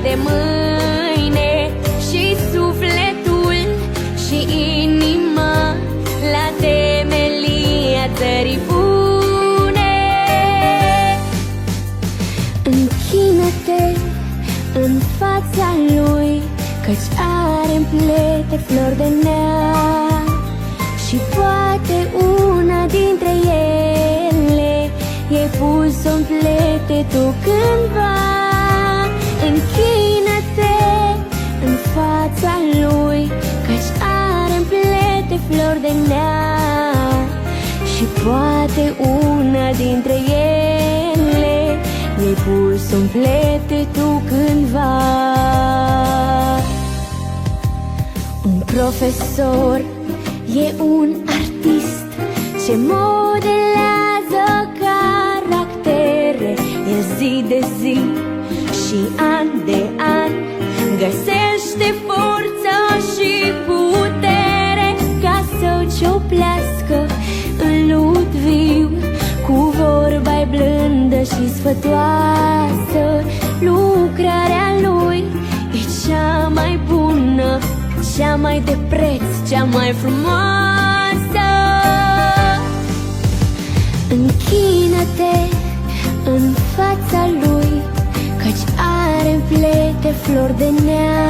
de mâine și sufletul și inima la temelia țării bune. Închină-te în fața lui, căci are în plete flori de nea și poate una dintre ele e pus-o în plete tu cândva. Închină-te în fața lui, căci are în plete flori de nea și poate una dintre ele e pus-o în plete tu cândva. Un profesor e un artist ce modelează caractere. El zi de zi și an de an găsește forța și putere ca să o cioplească în lut viu cu vorba-i blândă și sfătoasă. Lucrarea lui e cea mai bună, cea mai de preț, cea mai frumoasă. Închină-te în fața lui, căci are în plete flori de nea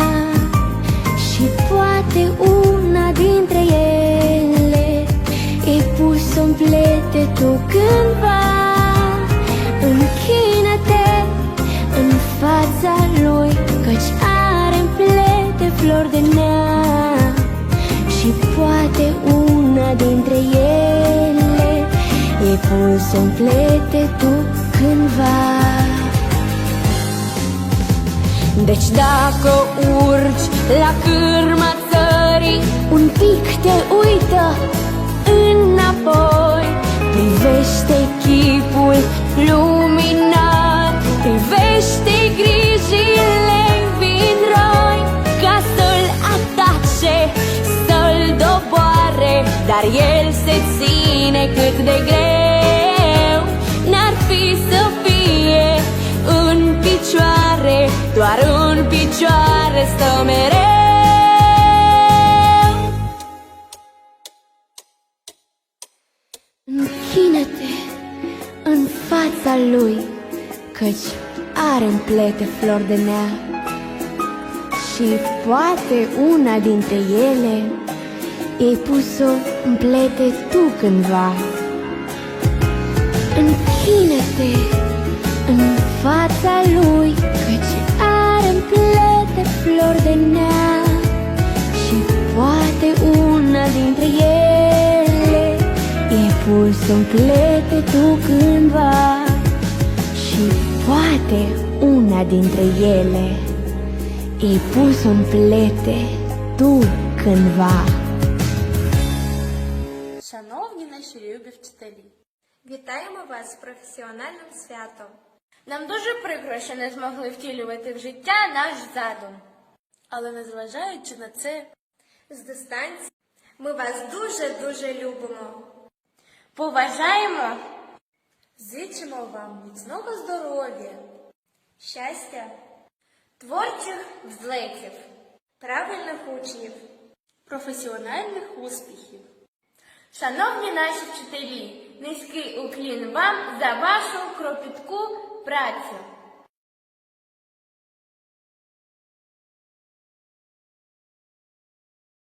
și poate una dintre ele e pus-o în plete tu cândva. Închină-te în fața lui, căci are în plete flori de nea și poate una dintre ele e pus-o în plete tu cândva. Deci dacă urci la cârma țării, un pic te uită înapoi, privește chipul luminat, privește grijile vin roi ca să-l atace, să-l doboare, dar el se ține cât de greu n-ar fi să fie în picioare, doar în picioare stă mereu. Închină-te în fața lui, căci are în plete flori de nea și poate una dintre ele ei pus-o în plete tu cândva. Închină-te în fața lui, căci are în plete flori de nea și poate una dintre ele e pus în plete tu cândva și poate una dintre ele e pus în plete tu cândva. Шановні наші любі вчителі, Вітаємо вас з професіональним святом. нам дуже прикро, що не змогли втілювати в життя наш задум. Але незважаючи на це, З дистанції ми вас дуже-дуже любимо. поважаємо, зичимо вам міцного здоров'я, Щастя, творчих взлетів, правильних учнів. професіональних успіхів. Шановні наші вчителі, низький уклін вам за вашу кропітку працю.